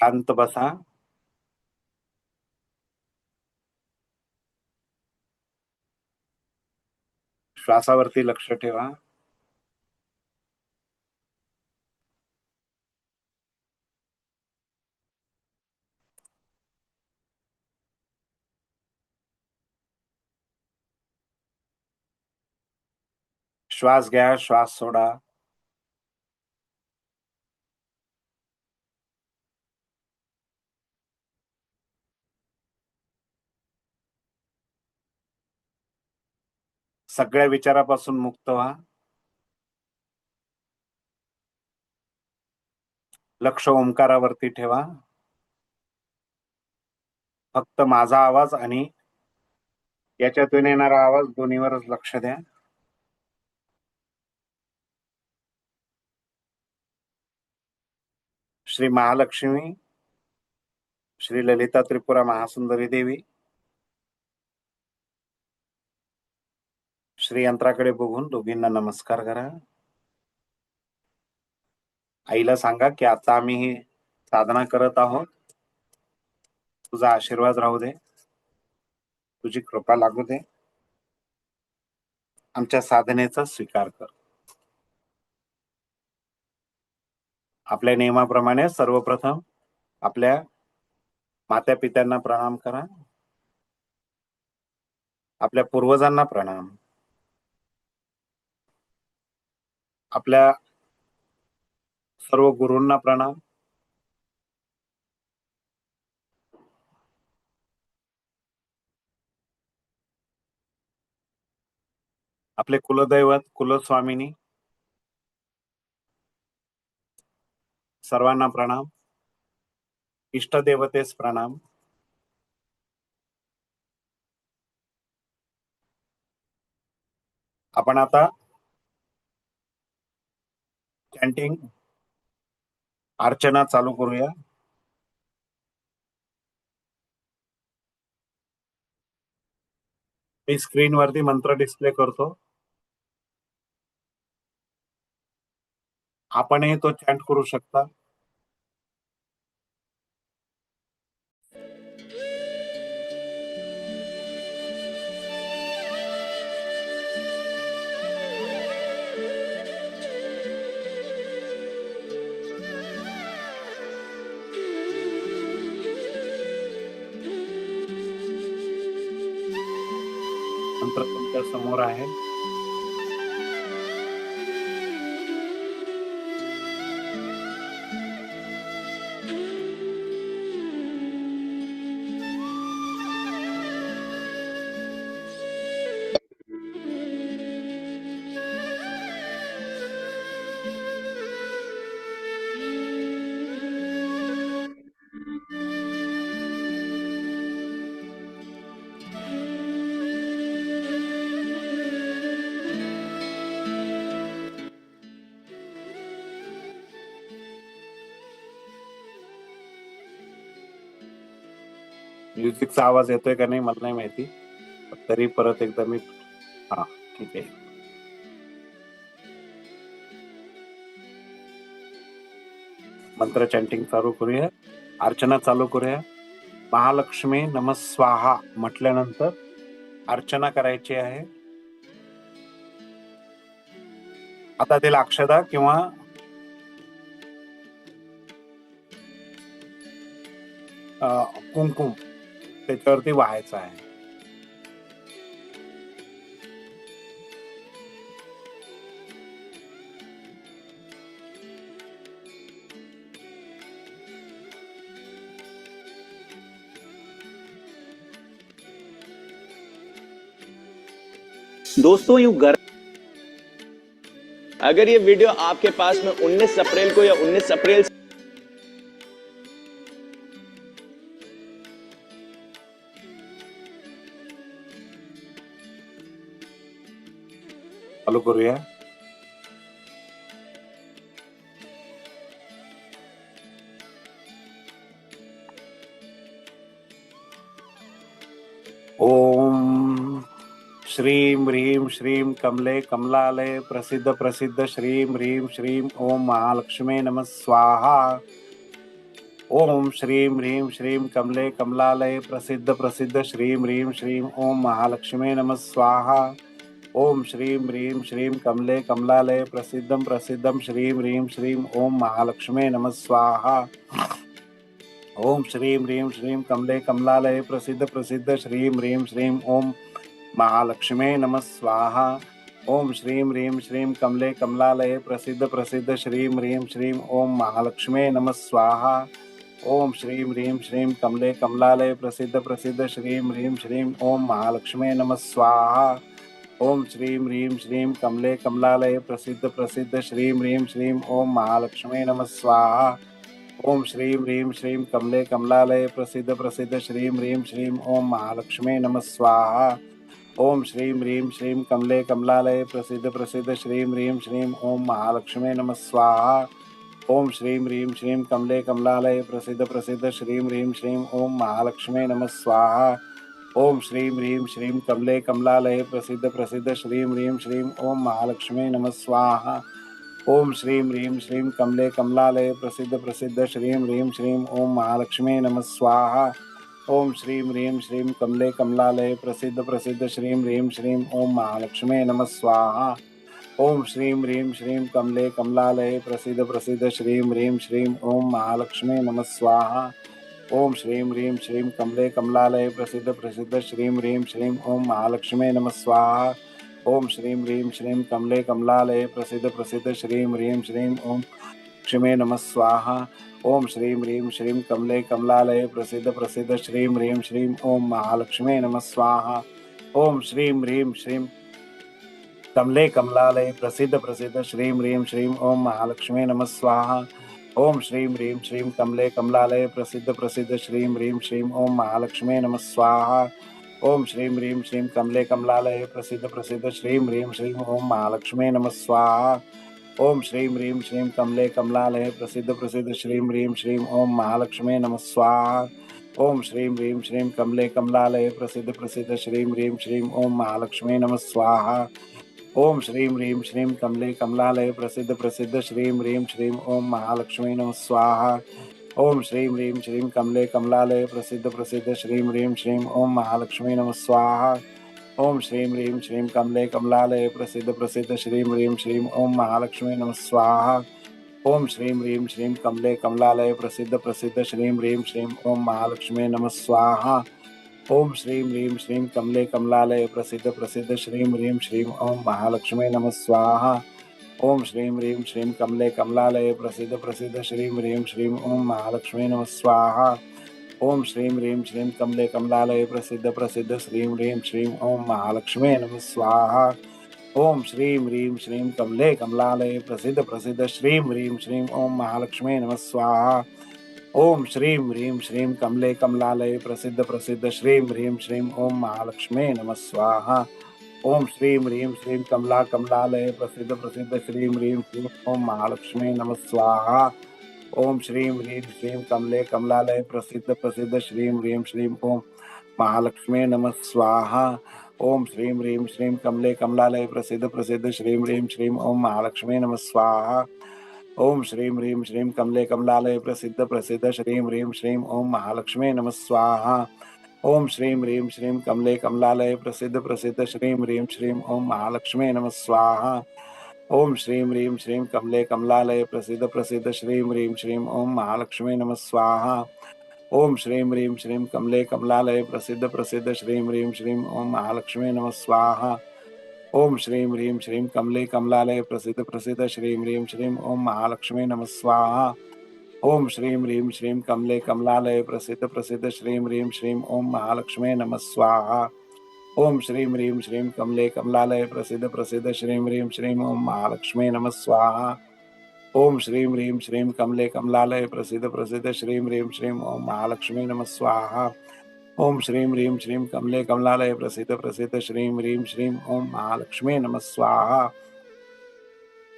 शांत बसा. श्वासावरती लक्ष ठेवा. श्वास घ्या, श्वास सोडा. सगळ्या विचारापासून मुक्त व्हा. लक्ष ओंकारावरती ठेवा. फक्त माझा आवाज आणि याच्यातून येणारा आवाज दोन्हीवरच लक्ष द्या. श्री महालक्ष्मी, श्री ललिता त्रिपुरा महासुंदरी देवी, श्री यंत्राकडे बघून दोघींना नमस्कार करा. आईला सांगा की आता आम्ही ही साधना करत आहोत. तुझा आशीर्वाद राहू दे, तुझी कृपा लागू दे. आमच्या साधनेचा स्वीकार कर. आपल्या नियमाप्रमाणे सर्वप्रथम आपल्या माता पित्यांना प्रणाम करा. आपल्या पूर्वजांना प्रणाम. आपल्या सर्व गुरूंना प्रणाम. आपले कुलदैवत कुलस्वामिनी सर्वांना प्रणाम. इष्टदेवतेस प्रणाम. आपण आता चॅन्टिंग अर्चना चालू करूया. मी स्क्रीनवरती मंत्र डिस्प्ले करतो. आपणही तो चॅन्ट करू शकता. मंत्र तुमच्या समोर आहे. म्युझिकचा आवाज येतोय का नाही मला नाही माहिती, तरी परत एकदा मी ठीक आहे. मंत्र चॅन्टिंग चालू करूया. अर्चना चालू करूया. महालक्ष्मी नमस्वाहा म्हटल्यानंतर अर्चना करायची आहे. आता तिला अक्षदा किंवा कुंकुम त्याच्यावरती वाहायचं आहे. दोस्तों अगर ये वीडियो आपके पास में 19 अप्रैल को या 19 अप्रैल चालू करूया. ओम श्रीं ह्रीं श्रीं कमले कमलालय प्रसिद्ध प्रसिद्ध श्रीं ह्रीं श्रीं ओम महालक्ष्मी नमः स्वाहा. ओम श्रीं ह्रीं श्रीं कमले कमलालये प्रसिद्ध प्रसिद्ध श्रीं ह्रीं श्रीं ओम महालक्ष्मी नमः स्वाहा। ओम श्रीं ह्रीं श्रीं कमले कमलालये प्रसिद्धं प्रसिद्धं श्रीं ह्रीं श्रीं ओम महालक्ष्मी नमः स्वाहा। ओम श्रीं ह्रीं श्रीं कमले कमलालये प्रसिद्ध प्रसिद्ध श्रीं ह्रीं श्रीं ओम महालक्ष्मी नमः स्वाहा। ओम श्रीं ह्रीं श्रीं कमले कमलालये प्रसिद्ध प्रसिद्ध श्रीं ह्रीं श्रीं ओम महालक्ष्मी नमः स्वाहा। ओम श्रीं ह्रीं श्रीं कमले कमलालये प्रसिद्ध प्रसिद्ध श्रीं ह्रीं श्रीं ओम महालक्ष्मी नमः स्वाहा। ओम श्रीं ह्रीं श्रीं कमले कमलालये प्रसिद्ध प्रसिद्ध श्रीं ह्रीं श्रीं ओम महालक्ष्मी नमः स्वाहा। ओम श्रीं ह्रीं श्रीं कमले कमलालये प्रसिद्ध प्रसिद्ध श्रीं ह्रीं श्रीं ओम महालक्ष्मी नमः स्वाहा। ओम श्रीं ह्रीं श्रीं कमले कमलालये प्रसिद्ध प्रसिद्ध श्रीं ह्रीं श्रीं ओम महालक्ष्मी नमः स्वाहा। ओम श्रीं ह्रीं श्रीं कमले कमलालये प्रसिद्ध प्रसिद्ध श्रीं ह्रीं श्रीं ओम महालक्ष्मी नमः स्वाहा। ओम श्रीं ह्रीं श्रीं कमले कमलालये प्रसिद्ध प्रसिद्ध श्रीं ह्रीं श्रीं ओम महालक्ष्मी नमः स्वाहा। ओम श्रीं ह्रीं श्रीं कमले कमलालये प्रसिद्ध प्रसिद्ध श्रीं ह्रीं श्रीं ओम महालक्ष्मी नमः स्वाहा। ओम श्रीं ह्रीं श्रीं कमले कमलालये प्रसिद्ध प्रसिद्ध श्रीं ह्रीं श्रीं ओम महालक्ष्मी नमः स्वाहा। ओम श्रीं ह्रीं श्रीं कमले कमलालये प्रसिद्ध प्रसिद्ध श्रीं ह्रीं श्रीं ओम महालक्ष्मी नमः स्वाहा। ओम श्रीं ह्रीं श्रीं कमले कमलालये प्रसिद्ध प्रसिद्ध श्रीं ह्रीं श्रीं ओम महालक्ष्मी नमः स्वाहा। ओम श्रीं ह्रीं श्रीं कमले कमलालये प्रसिद्ध प्रसिद्ध श्रीं ह्रीं श्रीं ओम लक्ष्मी नमः स्वाहा। ओम श्रीं ह्रीं श्रीं कमले कमलालये प्रसिद्ध प्रसिद्ध श्रीं ह्रीं श्रीं ओम महालक्ष्मी नमः स्वाहा। ओम श्रीं ह्रीं श्रीं कमले कमलालये प्रसिद्ध प्रसिद्ध श्रीं ह्रीं श्रीं ओम महालक्ष्मी नमः स्वाहा। ओम श्रीं ह्रीं श्रीं कमले कमलालये प्रसिद्ध प्रसिद्ध श्रीं ह्रीं श्रीं ओम महालक्ष्मी नमः स्वाहा। ओम श्रीं ह्रीं श्रीं कमले कमलालये प्रसिद्ध प्रसिद्ध श्रीं ह्रीं श्रीं ओम महालक्ष्मी नमः स्वाहा। ओम श्रीं ह्रीं श्रीं कमले कमलालये प्रसिद्ध प्रसिद्ध श्रीं ह्रीं श्रीं ओम महालक्ष्मी नमः स्वाहा। ओम श्रीं ह्रीं श्रीं कमले कमलालये प्रसिद्ध प्रसिद्ध श्रीं ह्रीं श्रीं ओम महालक्ष्मी नमः स्वाहा। ओम श्रीं ह्रीं श्रीं कमले कमलालये प्रसिद्ध प्रसिद्ध श्रीं ह्रीं श्रीं ओम महालक्ष्मी नमः स्वाहा। ओम श्रीं ह्रीं श्रीं कमले कमलालये प्रसिद्ध प्रसिद्ध श्रीं ह्रीं श्रीं ओम महालक्ष्मी नमः स्वाहा। ओम श्रीं ह्रीं श्रीं कमले कमलालये प्रसिद्ध प्रसिद्ध श्रीं ह्रीं श्रीं ओम महालक्ष्मी नमः स्वाहा। ओम श्रीं ह्रीं श्रीं कमले कमलालये प्रसिद्ध प्रसिद्ध श्रीं ह्रीं श्रीं ओम महालक्ष्मी नमः स्वाहा। ओम श्रीं ह्रीं श्रीं कमले कमलालये प्रसिद्ध प्रसिद्ध श्रीं ह्रीं श्रीं ओम महालक्ष्मी नमः स्वाहा। ओम श्रीं ह्रीं श्रीं कमले कमलालये प्रसिद्ध प्रसिद्ध श्रीं ह्रीं श्रीं ओम महालक्ष्मी नमः स्वाहा। ओम श्रीं ह्रीं श्रीं कमले कमलालये प्रसिद्ध प्रसिद्ध श्रीं ह्रीं श्रीं ओम महालक्ष्मी नमः स्वाहा। ओम श्रीं ह्रीं श्रीं कमले कमलालये प्रसिद्ध प्रसिद्ध श्रीं ह्रीं श्रीं ओम महालक्ष्मी नमः स्वाहा। ओम श्रीं ह्रीं श्रीं कमले कमलालये प्रसिद्ध प्रसिद्ध श्रीं ह्रीं श्रीं ओम महालक्ष्मी नमः स्वाहा। ओम श्रीं ह्रीं श्रीं कमलालये प्रसिद्ध प्रसिद्ध श्रीं ह्रीं श्रीं ओम महालक्ष्मी नमः स्वाहा। ओम श्रीं ह्रीं श्रीं कमले कमलालये प्रसिद्ध प्रसिद्ध श्रीं ह्रीं श्रीं ओम महालक्ष्मी नमः स्वाहा। ओम श्रीं ह्रीं श्रीं कमले कमलालये प्रसिद्ध प्रसिद्ध श्रीं ह्रीं श्रीं ओम महालक्ष्मी नमः स्वाहा। ओम श्रीं ह्रीं श्रीं कमले कमलालये प्रसिद्ध प्रसिद्ध श्रीं ह्रीं श्रीं ओम महालक्ष्मी नमः स्वाहा। ओम श्रीं ह्रीं श्रीं कमले कमलालये प्रसिद्ध प्रसिद्ध श्रीं ह्रीं श्रीं ओम महालक्ष्मी नमः स्वाहा। ओम श्रीं ह्रीं श्रीं कमले कमलालये प्रसिद्ध प्रसिद्ध श्रीं ह्रीं श्रीं ओम महालक्ष्मी नमः स्वाहा। ओम श्रीं ह्रीं श्रीं कमले कमलालये प्रसिद्ध प्रसिद्ध श्रीं ह्रीं श्रीं ओम महालक्ष्मी नमः स्वाहा। ओम श्रीं ह्रीं श्रीं कमले कमलालये प्रसिद्ध प्रसिद्ध श्रीं ह्रीं श्रीं ओम महालक्ष्मी नमः स्वाहा। ओम श्रीं ह्रीं श्रीं कमले कमलालये प्रसिद्ध प्रसिद्ध श्रीं ह्रीं श्रीं ओम महालक्ष्मी नमः स्वाहा। ओम श्रीं ह्रीं श्रीं कमले कमलालये प्रसिद्ध प्रसिद्ध श्रीं ह्रीं श्रीं ओम महालक्ष्मी नमः स्वाहा। ओम श्रीं ह्रीं श्रीं कमले कमलालये प्रसिद्ध प्रसिद्ध श्रीं ह्रीं श्रीं ओम महालक्ष्मी नमः स्वाहा। ओम श्रीं ह्रीं श्रीं कमले कमलालये प्रसिद्ध प्रसिद्ध श्रीं ह्रीं श्रीं ओम महालक्ष्मी नमः स्वाहा।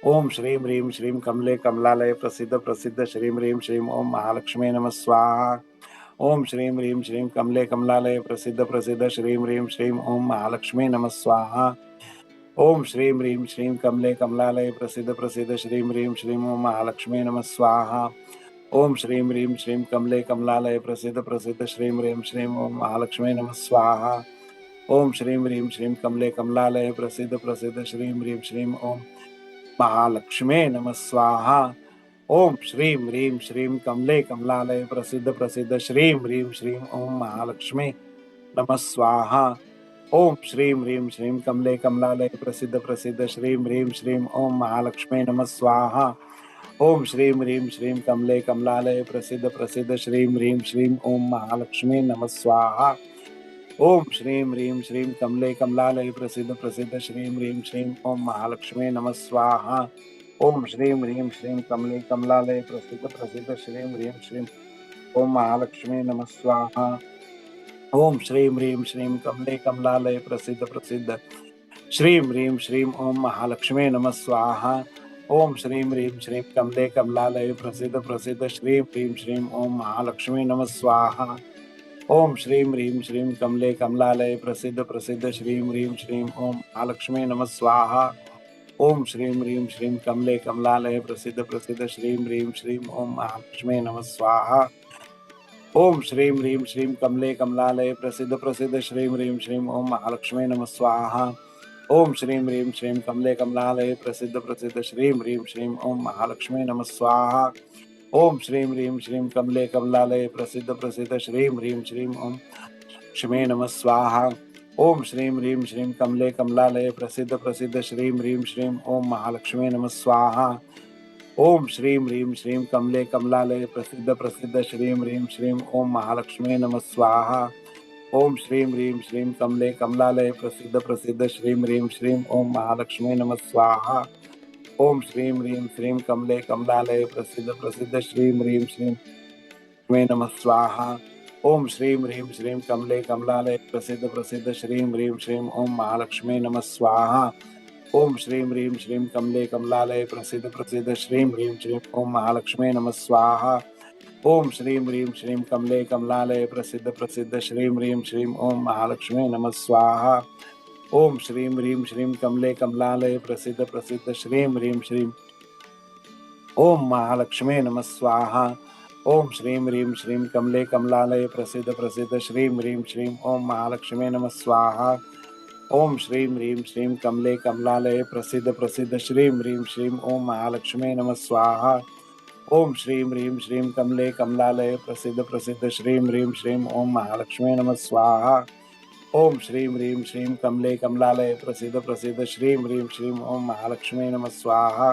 ओम श्रीं ह्रीं श्रीं कमले कमलालये प्रसिद्ध प्रसिद्ध श्रीं ह्रीं श्रीं ओम महालक्ष्मी नमः स्वाहा। ओम श्रीं ह्रीं श्रीं कमले कमलालये प्रसिद्ध प्रसिद्ध श्रीं ह्रीं श्रीं ओम महालक्ष्मी नमः स्वाहा। ओम श्रीं ह्रीं श्रीं कमले कमलालये प्रसिद्ध प्रसिद्ध श्रीं ह्रीं श्रीं ओम महालक्ष्मी नमः स्वाहा। ओम श्रीं ह्रीं श्रीं कमले कमलालय प्रसिद्ध प्रसिद्ध श्रीं ह्रीं श्रीं ओम महालक्ष्मी नमः स्वाहा। ओम श्रीं ह्रीं श्रीं कमले कमलालय प्रसिद्ध प्रसिद्ध श्रीं ह्रीं श्रीं ओम महालक्ष्मी नमः स्वाहा। ओम श्रीं ह्रीं श्रीं कमले कमलालय प्रसिद्ध प्रसिद्ध श्रीं ह्रीं श्रीं ओम महालक्ष्मी नमः स्वाहा। ओम श्रीं ह्रीं श्रीं कमले कमलालय प्रसिद्ध प्रसिद्ध श्रीं ह्रीं श्रीं ओम महालक्ष्मी नमः स्वाहा। ओम श्रीं ह्रीं श्रीं कमले कमलालय प्रसिद्ध प्रसिद्ध श्रीं ह्रीं श्रीं ओम महालक्ष्मी नमः स्वाहा। ओम श्रीं ह्रीं श्रीं कमले कमलालय प्रसिद्ध प्रसिद्ध श्रीं ह्रीं श्रीं ओम महालक्ष्मी नमः स्वाहा। ओम श्रीं ह्रीं श्रीं कमले कमलालय प्रसिद्ध प्रसिद्ध श्रीं ह्रीं श्रीं ओम महालक्ष्मी नमः स्वाहा। ओम श्रीं ह्रीं श्रीं कमले कमलालय प्रसिद्ध प्रसिद्ध श्रीं ह्रीं श्रीं ओम महालक्ष्मी नमः स्वाहा। ओम श्रीं ह्रीं श्रीं कमले कमलालय प्रसिद्ध प्रसिद्ध श्रीं ह्रीं श्रीं ओम महालक्ष्मी नमः स्वाहा। ओम श्रीं ह्रीं श्रीं कमले कमलालय प्रसिद्ध प्रसिद्ध श्रीं ह्रीं श्रीं ओम महालक्ष्मी नमः स्वाहा। ओम श्रीं ह्रीं श्रीं कमले कमलालय प्रसिद्ध प्रसिद्ध श्रीं ह्रीं श्रीं ओम महालक्ष्मी नमः स्वाहा। ओम श्रीं ह्रीं श्रीं कमले कमलालय प्रसिद्ध प्रसिद्ध श्रीं ह्रीं श्रीं ओम महालक्ष्मी नमः स्वाहा। ओम श्रीं ह्रीं श्रीं कमले कमलालय प्रसिद्ध प्रसिद्ध श्रीं ह्रीं श्रीं ओम महालक्ष्मी नमः स्वाहा। ओम श्रीं ह्रीं श्रीं कमले कमलालय प्रसिद्ध प्रसिद्ध श्रीं ह्रीं श्रीं ओम लक्ष्मी नमः स्वाहा। ओम श्रीं ह्रीं श्रीं कमले कमलालय प्रसिद्ध प्रसिद्ध श्रीं ह्रीं श्रीं ओम महालक्ष्मी नमः स्वाहा। ओम श्रीं ह्रीं श्रीं कमले कमलालय प्रसिद्ध प्रसिद्ध श्रीं ह्रीं श्रीं ओम महालक्ष्मी नमः स्वाहा। ओम श्रीं ह्रीं श्रीं कमले कमलालय प्रसिद्ध प्रसिद्ध श्रीं ह्रीं श्रीं ओम महालक्ष्मी नमः स्वाहा। ओम श्रीं ह्रीं श्रीं कमले कमलालय प्रसिद्ध प्रसिद्ध श्रीं ह्रीं श्रीं मे नमः स्वाहा। ओम श्रीं ह्रीं श्रीं कमले कमलालय प्रसिद्ध प्रसिद्ध श्रीं ह्रीं श्रीं ओम महालक्ष्मी नमः स्वाहा। ओम श्रीं ह्रीं श्रीं कमले कमलालय प्रसिद्ध प्रसिद्ध श्रीं ह्रीं श्रीं ओम महालक्ष्मी नमः स्वाहा। ओम श्रीं ह्रीं श्रीं कमले कमलालय प्रसिद्ध प्रसिद्ध श्रीं ह्रीं श्रीं ओम महालक्ष्मी नमः स्वाहा। ओम श्रीं ह्रीं श्रीं कमले कमलालय प्रसिद्ध प्रसिद्ध श्रीं ह्रीं श्रीं ओम महालक्ष्मी नमः स्वाहा। ओम श्रीं ह्रीं श्रीं कमले कमलालय प्रसिद्ध प्रसिद्ध श्रीं ह्रीं श्रीं ओम महालक्ष्मी नमः स्वाहा। ओम श्रीं ह्रीं श्रीं कमले कमलालय प्रसिद्ध प्रसिद्ध श्रीं ह्रीं श्रीं ओम महालक्ष्मी नमः स्वाहा। ओम श्रीं ह्रीं श्रीं कमले कमलालय प्रसिद्ध प्रसिद्ध श्रीं ह्रीं श्रीं ओम महालक्ष्मी नमः स्वाहा। ओम श्रीं ह्रीं श्रीं कमले कमलालय प्रसिद्ध प्रसिद्ध श्रीं ह्रीं श्रीं ओम महालक्ष्मी नमः स्वाहा।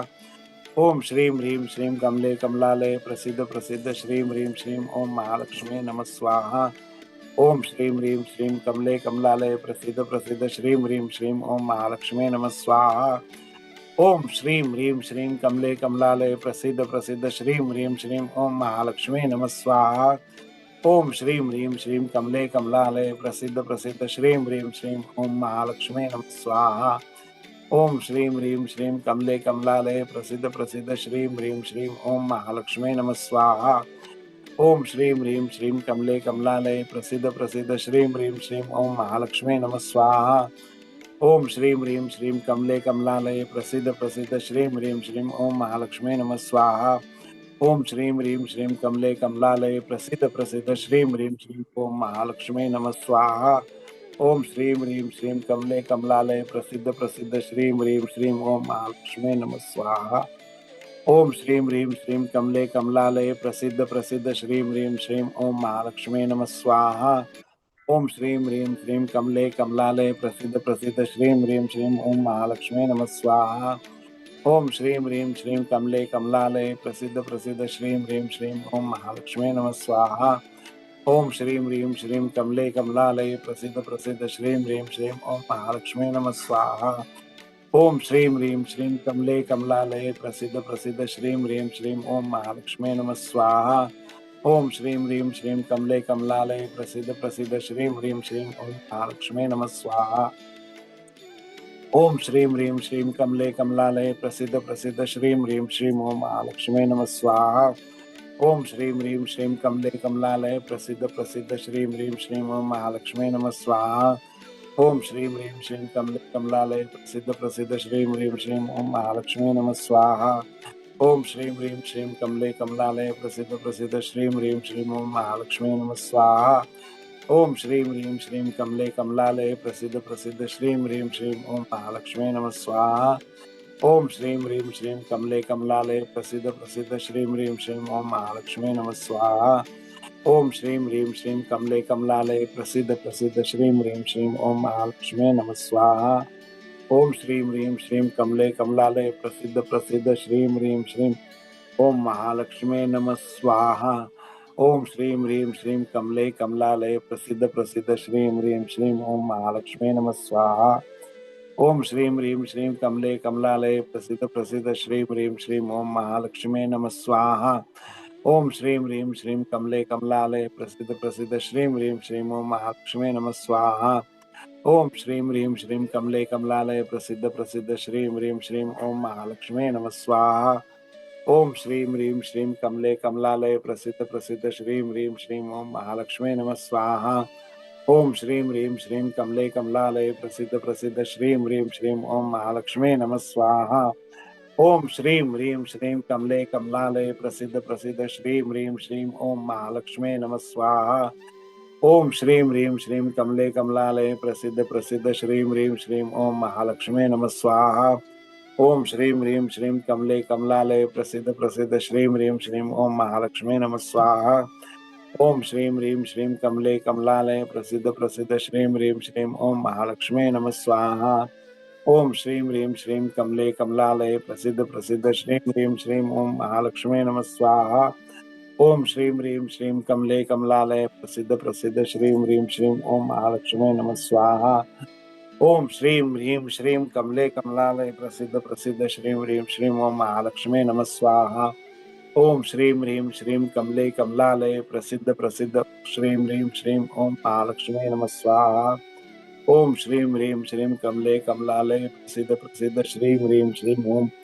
ओम श्रीं ह्रीं श्रीं कमले कमलालय प्रसिद्ध प्रसिद्ध श्रीं ह्रीं श्रीं ओम महालक्ष्मी नमः स्वाहा। ओम श्रीं ह्रीं श्रीं कमले कमलालय प्रसिद्ध प्रसिद्ध श्रीं ह्रीं श्रीं ओम महालक्ष्मी नमः स्वाहा। ओम श्रीं ह्रीं श्रीं कमले कमलालय प्रसिद्ध प्रसिद्ध श्रीं ह्रीं श्रीं ओम महालक्ष्मी नमः स्वाहा। ओम श्रीं ह्रीं श्रीं कमले कमलालय प्रसिद्ध प्रसिद्ध श्रीं ह्रीं श्रीं ओम महालक्ष्मी नमः स्वाहा। ओम श्रीं ह्रीं श्रीं कमले कमलालय प्रसिद्ध प्रसिद्ध श्रीं ह्रीं श्रीं ओम महालक्ष्मी नमः स्वाहा। ओम श्रीं ह्रीं श्रीं कमले कमलालय प्रसिद्ध प्रसिद्ध श्रीं ह्रीं श्रीं ओम महालक्ष्मी नमः स्वाहा। ओम श्रीं ह्रीं श्रीं कमले कमलालय प्रसिद्ध प्रसिद्ध श्रीं ह्रीं श्रीं ओम महालक्ष्मी नमः स्वाहा। ओम श्रीं ह्रीं श्रीं कमले कमलालय प्रसिद्ध प्रसिद्ध श्रीं ह्रीं श्रीं ओम महालक्ष्मी नमः स्वाहा। ओम श्रीं ह्रीं श्रीं कमले कमलालय प्रसिद्ध प्रसिद्ध श्रीं ह्रीं श्रीं ओम महालक्ष्मी नमः स्वाहा। ओम श्रीं ह्रीं श्रीं कमले कमलालय प्रसिद्ध प्रसिद्ध श्रीं ह्रीं श्रीं ओम महालक्ष्मी नमः स्वाहा। ओम श्रीं ह्रीं श्रीं कमले कमलालय प्रसिद्ध प्रसिद्ध श्रीं ह्रीं श्रीं ओम महालक्ष्मी नमः स्वाहा। ओम श्रीं ह्रीं श्रीं कमले कमलालय प्रसिद्ध प्रसिद्ध श्रीं ह्रीं श्रीं ओम महालक्ष्मी नमः स्वाहा। ओम श्रीं ह्रीं श्रीं कमले कमलालय प्रसिद्ध प्रसिद्ध श्रीं ह्रीं श्रीं ओम महालक्ष्मी नमः स्वाहा। ओम श्रीं ह्रीं श्रीं कमले कमलालय प्रसिद्ध प्रसिद्ध श्रीं ह्रीं श्रीं ओम महालक्ष्मी नमः स्वाहा। ओम श्रीं ह्रीं श्रीं कमले कमलालय प्रसिद्ध प्रसिद्ध श्रीं ह्रीं श्रीं ओम महालक्ष्मी नमः स्वाहा। ओम श्रीं ह्रीं श्रीं कमले कमलालय प्रसिद्ध प्रसिद्ध श्रीं ह्रीं श्रीं ओम महालक्ष्मी नमः स्वाहा। ओम श्रीं ह्रीं श्रीं कमले कमलालय प्रसिद्ध प्रसिद्ध श्रीं ह्रीं श्रीं ओम महालक्ष्मी नमः स्वाहा। ओम श्रीं ह्रीं श्रीं कमले कमलालय प्रसिद्ध प्रसिद्ध श्रीं ह्रीं श्रीं ओम महालक्ष्मी नमः स्वाहा। ओम श्रीं ह्रीं श्रीं कमले कमलालय प्रसिद्ध प्रसिद्ध श्रीं ह्रीं श्रीं ओम महालक्ष्मी नमः स्वाहा। ओम श्रीं ह्रीं श्रीं कमले कमलालय प्रसिद्ध प्रसिद्ध श्रीं ह्रीं श्रीं ओम महालक्ष्मी नमः स्वाहा। ओम श्रीं ह्रीं श्रीं कमले कमलालय प्रसिद्ध प्रसिद्ध श्रीं ह्रीं श्रीं ओम महालक्ष्मी नमः स्वाहा। ओम श्रीं ह्रीं श्रीं कमले कमलालय प्रसिद्ध प्रसिद्ध श्रीं ह्रीं श्रीं ओम महालक्ष्मी नमः स्वाहा। ओम श्रीं ह्रीं श्रीं कमले कमलालय प्रसिद्ध प्रसिद्ध श्रीं ह्रीं श्रीं ओम महालक्ष्मी नमः स्वाहा। ओम श्रीं ह्रीं श्रीं कमले कमलालय प्रसिद्ध प्रसिद्ध श्रीं ह्रीं श्रीं ओम महालक्ष्मी नमः स्वाहा। ओम श्रीं ह्रीं श्रीं कमले कमलालय प्रसिद्ध प्रसिद्ध श्रीं ह्रीं श्रीं ओम महालक्ष्मी नमः स्वाहा। ओम श्रीं ह्रीं श्रीं कमले कमलालय प्रसिद्ध प्रसिद्ध श्रीं ह्रीं श्रीं ओम महालक्ष्मी नमः स्वाहा। ओम श्रीं ह्रीं श्रीं कमले कमलालय प्रसिद्ध प्रसिद्ध श्रीं ह्रीं श्रीं ओम महालक्ष्मी नमः स्वाहा। ओम श्रीं ह्रीं श्रीं कमले कमलालय प्रसिद्ध प्रसिद्ध श्रीं ह्रीं श्रीं ओम महालक्ष्मी नमः स्वाहा। ओम श्रीं ह्रीं श्रीं कमले कमलालय प्रसिद्ध प्रसिद्ध श्रीं ह्रीं श्रीं ओम महालक्ष्मी नमः स्वाहा। ओम श्रीं ह्रीं श्रीं कमले कमलालय प्रसिद्ध प्रसिद्ध श्रीं ह्रीं श्रीं ओम महालक्ष्मी नमः स्वाहा। ओम श्रीं ह्रीं श्रीं कमले कमलालय प्रसिद्ध प्रसिद्ध श्रीं ह्रीं श्रीं ओम महालक्ष्मी नमः स्वाहा। ओम श्रीं ह्रीं श्रीं कमले कमलालय प्रसिद्ध प्रसिद्ध श्रीं ह्रीं श्रीं ओम महालक्ष्मी नमः स्वाहा। ओम श्रीं ह्रीं श्रीं कमले कमलालय प्रसिद्ध प्रसिद्ध श्रीं ह्रीं श्रीं ओम महालक्ष्मी नमः स्वाहा। ओम श्रीं ह्रीं श्रीं कमले कमलालय प्रसिद्ध प्रसिद्ध श्रीं ह्रीं श्रीं ओम महालक्ष्मी नमः स्वाहा। ओम श्रीं ह्रीं श्रीं कमले कमलालय प्रसिद्ध प्रसिद्ध श्रीं ह्रीं श्रीं ओम महालक्ष्मी नमः स्वाहा। ओम श्रीं ह्रीं श्रीं कमले कमलालय प्रसिद्ध प्रसिद्ध श्रीं ह्रीं श्रीं ओम महालक्ष्मी नमः स्वाहा। ओम श्रीं ह्रीं श्रीं कमले कमलालय प्रसिद्ध प्रसिद्ध श्रीं ह्रीं श्रीं ओम महालक्ष्मी नमः स्वाहा। ओम श्रीं ह्रीं श्रीं कमले कमलालय प्रसिद्ध प्रसिद्ध श्रीं ह्रीं श्रीं ओम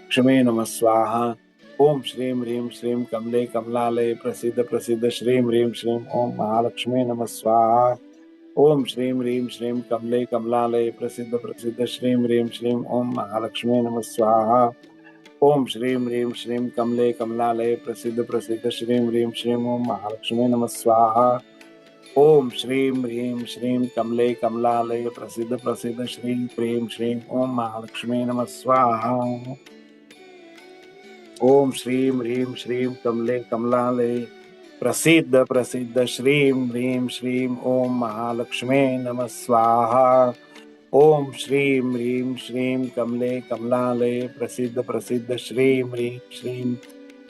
लक्ष्मी नमः स्वाहा। ओम श्रीं ह्रीं श्रीं कमले कमलालय प्रसिद्ध प्रसिद्ध श्रीं ह्रीं श्रीं ओम महालक्ष्मी नमः स्वाहा। ओम श्रीं ह्रीं श्रीं कमले कमलालय प्रसिद्ध प्रसिद्ध श्रीं ह्रीं श्रीं ओम महालक्ष्मी नमः स्वाहा। ओम श्रीं ह्रीं श्रीं कमले कमलालय प्रसिद्ध प्रसिद्ध श्रीं ह्रीं श्रीं ओम महालक्ष्मी नमः स्वाहा। ओम श्रीं ह्रीं श्रीं कमले कमलालय प्रसिद्ध प्रसिद्ध श्रीं ह्रीं श्रीं ओम महालक्ष्मी नमः स्वाहा। ओम श्रीं ह्रीं श्रीं कमले कमलालय प्रसिद्ध प्रसिद्ध श्रीं ह्रीं श्रीं ओम महालक्ष्मी नमः स्वाहा। ओम श्रीं ह्रीं श्रीं कमले कमलालय प्रसिद्ध प्रसिद्ध श्रीं ह्रीं श्रीं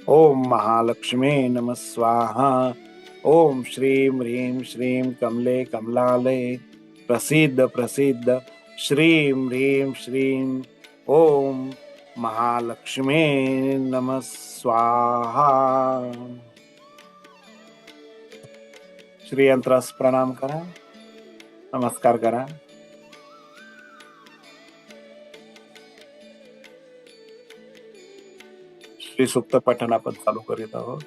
ओम महालक्ष्मी नमः स्वाहा। ओम श्रीं ह्रीं श्रीं कमले कमलालय प्रसिद्ध प्रसिद्ध श्रीं ह्रीं श्रीं ओम महालक्ष्मी नमः स्वाहा। श्री यंत्रास प्रणाम करा, नमस्कार करा। श्री सुक्त पठण आपण चालू करीत आहोत।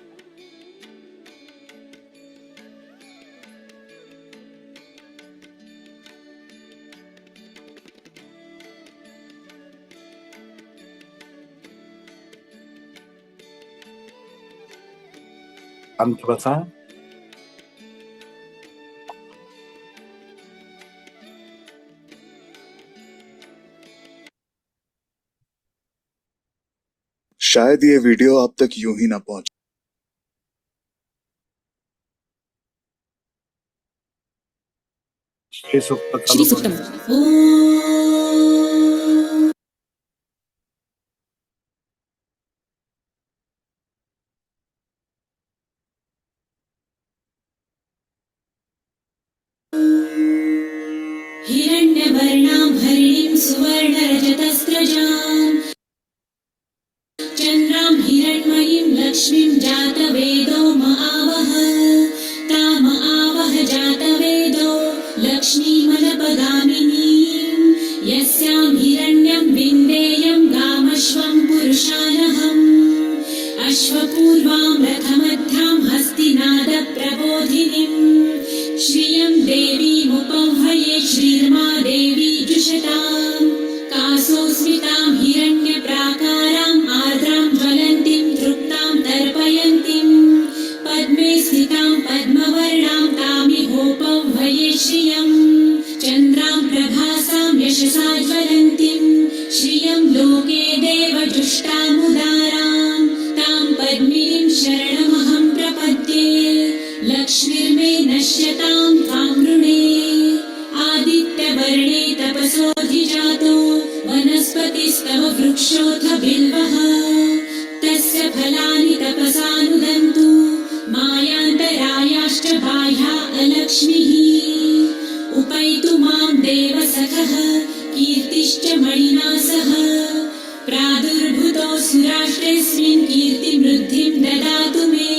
अंत बसा। शायद ये वीडियो आप तक यूं ही ना पहुंचे। श्री सुक्त श्री सुक्तम हिरण्यवर्णां हरिणीं सुवर्णरजतस्रजां चन्द्रां हिरण्मयीं लक्ष्मीं जातवेदो महावह तामआवह जातवेदो लक्ष्मीमलपगामिनीं यस्यां हिरण्यं विन्देयं गामश्वं पुरुषानहम् अश्वपूर्वां रथमध्यां हस्तिनादप्रबोधिनीं श्रियं देवीमुपह्वये श्रीर्मा देवी जुषतां कासोऽस्मितां हिरण्य श्रियम् चन्द्रां प्रभासां यशसा ज्वलन्तीं श्रियं लोके देवजुष्टामुदारां तां पद्मिनीं शरणमहं प्रपद्ये लक्ष्मीर्मे नश्यतां त्वां वृणे आदित्यवर्णे तपसोऽधिजातो वनस्पतिस्तव वृक्षोऽथ बिल्वः तस्य फलानि तपसानुदन्तु मायान्तरायाश्च बाह्या अलक्ष्मीः उपैतु मां देवसखः कीर्तिश्च मणिना सह प्रादुर्भूतोऽसु राष्ट्रेऽस्मिन् कीर्तिमृद्धिं ददातु मे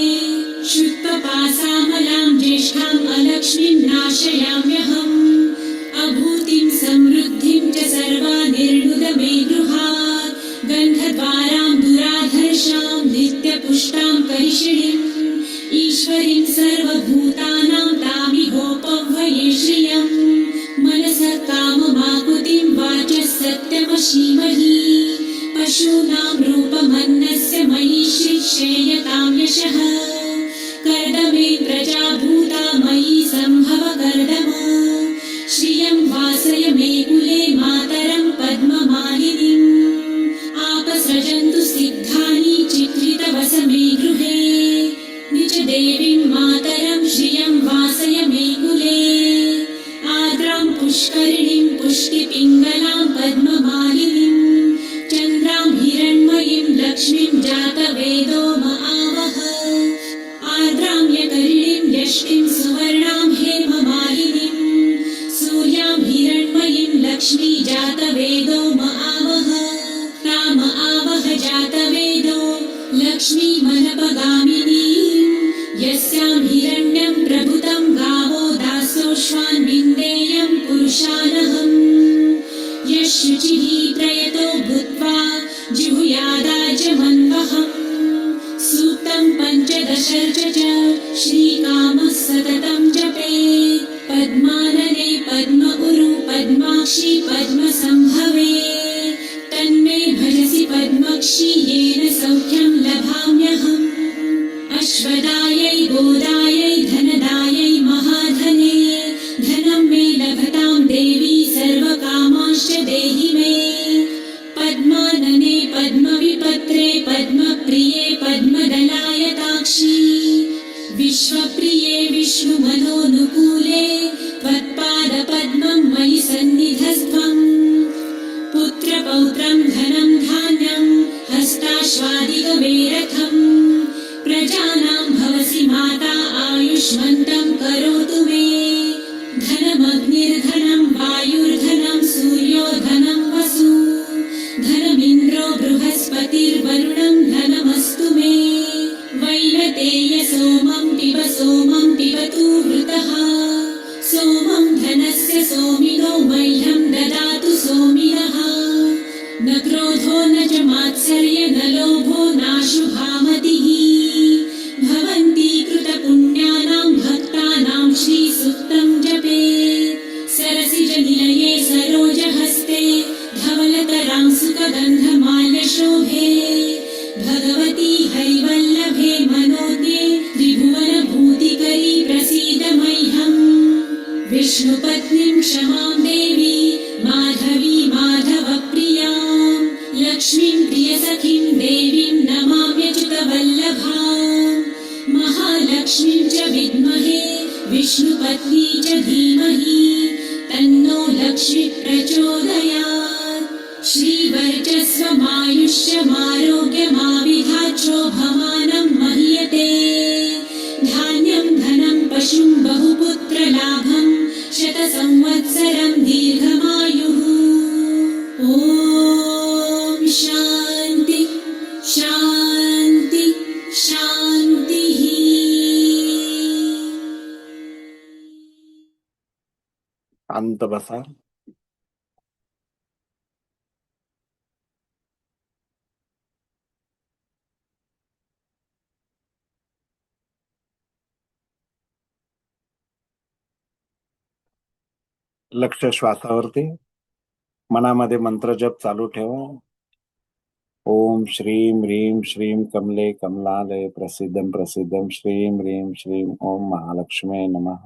शुक्लपासामलां ज्येष्ठाम् अलक्ष्मीं नाशयाम्यहम् अभूतिं समृद्धिं च सर्वानिर्णुद मे गृहात् गन्धद्वारां दुराधर्षां नित्यपुष्टां करिषिणीम् ईश्वरीं सर्वभूतानां तामिहोपह्वये श्रियम् मनसः काममाकुतिं वाचः सत्यमशीमहि पशूनां रूपमन्नस्य मयि श्रीक्षेयतां यशः कर्दमे प्रजाभूता मयि सम्भव कर्दम श्रियं वासय मे कुले मातरं पद्ममालिनीम् आपसृजन्तु सिद्धानि चित्रितवस मे गृहे निज देवीं मातरं श्रियं वासय मे कुले आर्द्रां पुष्करिणीं पुष्टिपिङ्गलां पद्ममालिनीं चन्द्रां हिरण्मयीं लक्ष्मीं जातवेदो म आवह आर्द्रां यकरिणीं यष्टिं सुवर्णां हेममालिनीं सूर्यां हिरण्मयीं लक्ष्मी जातवेदो म आवह ताम आवह जातवेदो लक्ष्मी मनपगामिनीं यस्यां हिरण्यं प्रभुतं गावो दासोऽश्वान् विन्देयं पुरुषानहम् यः शुचिः प्रयतो भूत्वा जिहुयादाजमन्वहम् सूक्तं पञ्चदशर्च च श्रीकामः सततं जपेत् पद्मानने पद्म उरु पद्माक्षी पद्मसम्भवे तन्मे भजसि पद्मक्षी येन सौख्यं लभाम्यहम् अश्वदायै गोदायै धनदायै महाधने धनं मे लभतां देवी सर्वकामांश्च देहि मे पद्मानने पद्मविपत्रे पद्मप्रिये पद्मदलायताक्षी विश्वप्रिये विष्णुमनोनुकूले त्वत्पादपद्मं मयि सन्निधस्त्वम् पुत्रपौत्रं धनं धान्यं हस्ताश्वादिगवेरथम् प्रजानां भवसि माता आयुष्मन्तं करोतु मे धनमग्निर्धनं वायुर्धनं सूर्यो धनं वसु धनमिन्द्रो बृहस्पतिर्वरुणं धनमस्तु मे वैनतेय सोमं पिबतु वृतः सोमं धनस्य सोमिनो मह्यं ददातु सोमिनः न क्रोधो न च मात्सर्य न लोभो नाशुभामतिः भवन्ति कृतपुण्यानां भक्तानां श्रीसूक्तं जपेत् सरसिजनिलये सरोजहस्ते धवलतरां सुखगन्धमाल्यशोभे भगवती हरिवल्लभे मनोज्ञे त्रिभुवनभूतिकरी प्रसीद मह्यम् विष्णुपत्नीं क्षमां देवी माधवी माधवप्रियां लक्ष्मीं प्रियसखीं देवीं नमाम्यच्युतवल्लभाम् महालक्ष्मीं च विद्महे विष्णुपत्नी च धीमहि तन्नो लक्ष्मी प्रचोदयात् श्रीवर्चस्वमायुष्यमारोग्यमाविधाच्छोभमानं मह्यते धान्यं धनं पशुं बहुपुत्रलाभं शतसंवत्सरं दीर्घमायुः ॐ शान्ति शान्ति शान्तिः शांत बसा. लक्ष श्वासावरती. मनामध्ये मंत्र जप चालू ठेवा. ओम श्रीं ह्रीं श्रीं कमले कमलालय प्रसिद्धं प्रसिद्धं श्रीं ह्रीं श्रीं ओम महालक्ष्मी नमः.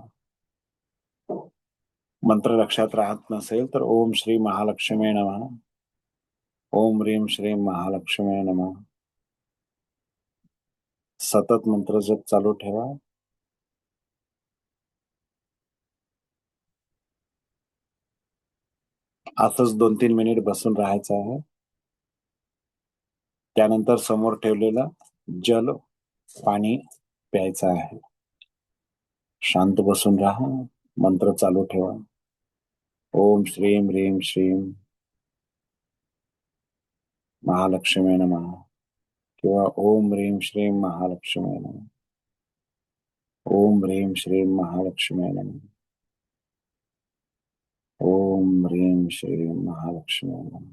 मंत्र लक्षात राहत नसेल तर ओम श्री महालक्ष्मी नमः, ओम ह्रीं श्रीं महालक्ष्मी नमः सतत मंत्र जप चालू ठेवा. असंच 2-3 मिनिट बसून राहायचं आहे. त्यानंतर समोर ठेवलेलं जल पाणी प्यायचं आहे. शांत बसून राहा, मंत्र चालू ठेवा. ओम श्रीं ह्रीं श्रीं महालक्ष्मी नमः किंवा ओम ह्रीं श्रीं महालक्ष्मी नमः, ओम ह्रीं श्रीं महालक्ष्मी नमः, ओम ह्रीं श्रीं महालक्ष्मी नमः.